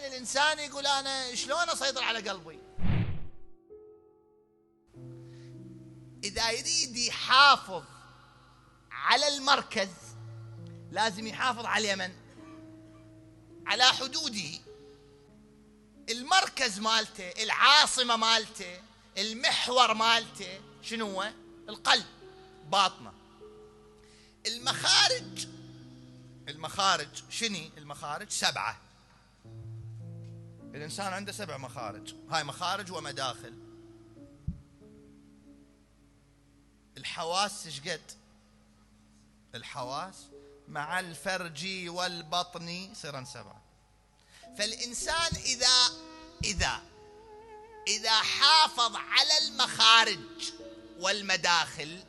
الإنسان يقول أنا شلون أسيطر على قلبي؟ إذا يريد يحافظ على المركز لازم يحافظ على اليمن، على حدوده. المركز مالته، العاصمة مالته، المحور مالته شنو هو؟ القلب، باطنه. المخارج شنو؟ المخارج 7. الإنسان عنده 7 مخارج، هاي مخارج ومداخل. الحواس شقد؟ الحواس مع الفرجي والبطني يصيرن 7. فالإنسان إذا حافظ على المخارج والمداخل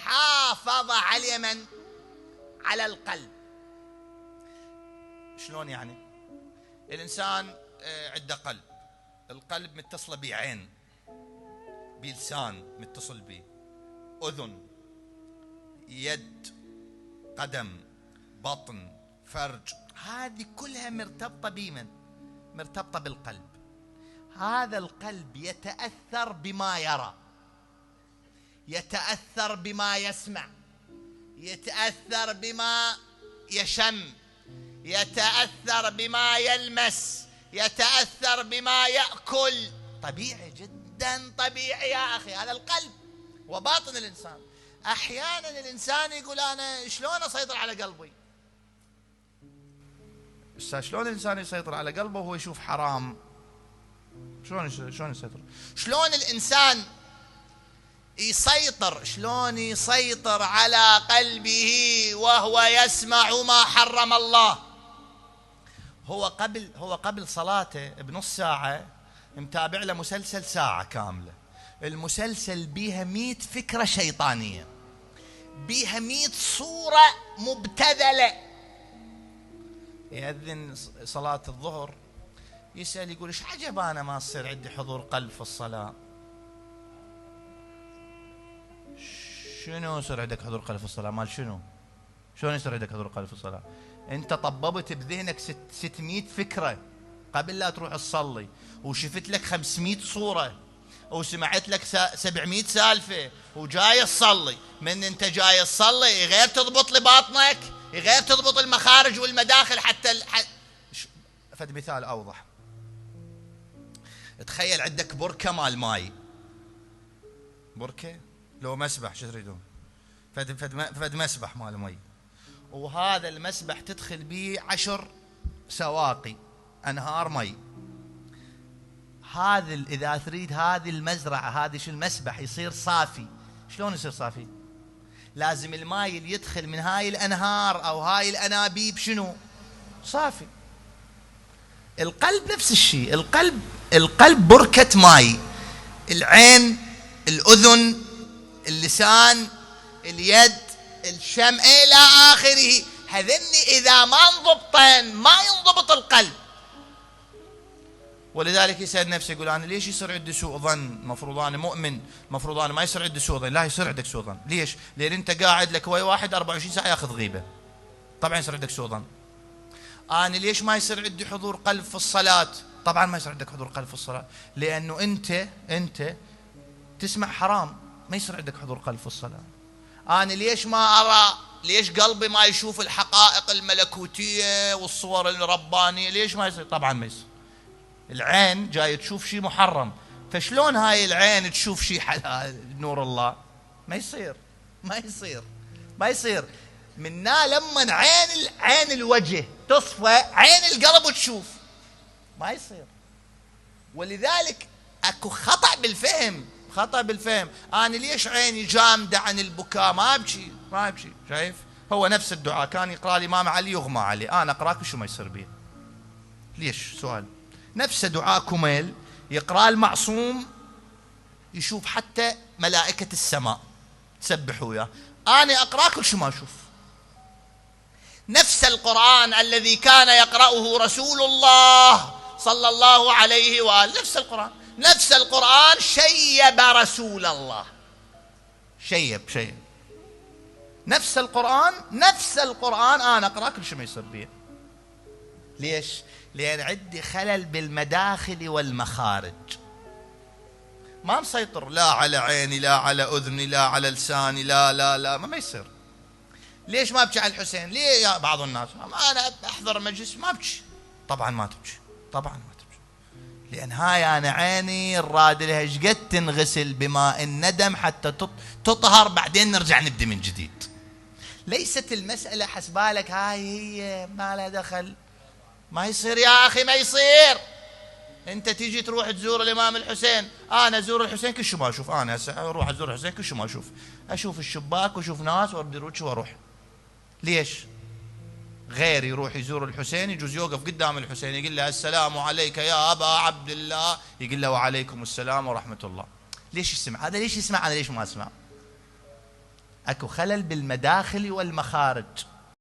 حافظ على اليمن، على القلب. شلون يعني؟ الإنسان عنده قلب، القلب متصل بعين، بلسان متصل به، أذن، يد، قدم، بطن، فرج، هذه كلها مرتبطة بمن؟ مرتبطة بالقلب. هذا القلب يتأثر بما يرى، يتأثر بما يسمع، يتأثر بما يشم، يتأثر بما يلمس، يتأثر بما يأكل. طبيعي جدا، طبيعي يا أخي، هذا القلب وباطن الإنسان. أحيانا الإنسان يقول أنا شلون أسيطر على قلبي؟ شلون الإنسان يسيطر على قلبه وهو يشوف حرام؟ شلون يسيطر؟ شلون الإنسان يسيطر؟ شلون يسيطر على قلبه وهو يسمع ما حرم الله؟ هو قبل صلاته بنص ساعة متابع له مسلسل ساعة كاملة. المسلسل بيها 100 فكرة شيطانية، بيها 100 صورة مبتذلة. يأذن صلاة الظهر يسأل يقول إيش عجب أنا ما أصير عندي حضور قلب في الصلاة؟ شنو يصير عندك حضور قلب في الصلاة؟ مال شنو؟ شلون يصير عندك حضور قلب في الصلاة؟ أنت طببت بذهنك 600 فكرة قبل لا تروح تصلي، وشفت لك 500 صورة، وسمعت لك 700 سالفة، وجاي تصلي. من أنت جاي تصلي غير تضبط لباطنك، غير تضبط المخارج والمداخل. فد مثال أوضح، تخيل عندك بركة مال ماي، بركة لو مسبح، شو تريدون؟ فد مسبح مال مي، وهذا المسبح تدخل به 10 سواقي، أنهار مي. إذا تريد هذه المزرعة، هذه شو المسبح يصير صافي، شلون يصير صافي؟ لازم الماء اللي يدخل من هاي الأنهار أو هاي الأنابيب شنو؟ صافي. القلب نفس الشيء، القلب بركة ماي. العين، الأذن، اللسان، اليد، الشم إلى آخره، هذني إذا ما انضبطن ما ينضبط القلب. ولذلك يسأل نفسه يقول أنا ليش يصير عندي سوء ظن؟ مفروض أنا مؤمن، مفروض أنا ما يصير عندي سوء ظن. لا، يصير عندك سوء ظن. ليش؟ لأن أنت قاعد لك ويا واحد 24 ساعة ياخذ غيبة، طبعا يصير عندك سوء ظن. أنا ليش ما يصير عندي حضور قلب في الصلاة؟ طبعا ما يصير عندك حضور قلب في الصلاة، لأنه أنت تسمع حرام، ما يصير عندك حضور قلب في الصلاة. أنا ليش ما أرى، ليش قلبي ما يشوف الحقائق الملكوتية والصور الربانية؟ ليش ما يصير؟ طبعا ما يصير. العين جاي تشوف شيء محرم، فشلون هاي العين تشوف شيء حلال نور الله؟ ما يصير. منا لما عين الوجه تصفى عين القلب وتشوف، ما يصير. ولذلك اكو خطأ بالفهم. انا ليش عيني جامدة عن البكاء؟ ما ابكي. شايف؟ هو نفس الدعاء كان يقرأ الإمام علي يغمى عليه، انا اقراك شو ما يصير بيه. ليش؟ سؤال. نفس دعاء كميل يقرأ المعصوم يشوف حتى ملائكة السماء تسبحوا وياه، انا اقراك شو ما اشوف. نفس القرآن الذي كان يقرأه رسول الله صلى الله عليه وآله، نفس القرآن شيب رسول الله، شيب. نفس القرآن أنا أقرأ كل شيء ما يصير بيه. ليش؟ لأن عندي خلل بالمداخل والمخارج، ما مسيطر لا على عيني لا على أذني لا على لساني، لا ما يصير. ليش ما ابكي على الحسين؟ ليه يا بعض الناس انا احضر مجلس ما ابكي؟ طبعا ما تبكي، طبعا ما تبكي، لان هاي انا عيني الراد لها ايش قد تنغسل بماء الندم حتى تطهر، بعدين نرجع نبدا من جديد. ليست المساله حسبالك هاي هي ما لها دخل، ما يصير يا اخي، ما يصير. انت تيجي تروح تزور الامام الحسين، انا ازور الحسين كل شو ما اشوف، انا هسه اروح ازور الحسين كل شو ما اشوف الشباك واشوف ناس وابدي وجهي واروح. ليش؟ غير يروح يزور الحسين يجوز يوقف قدام الحسين يقول له السلام عليك يا ابا عبد الله، يقول له وعليكم السلام ورحمه الله. ليش يسمع هذا؟ ليش يسمع انا؟ ليش ما اسمع؟ اكو خلل بالمداخل والمخارج.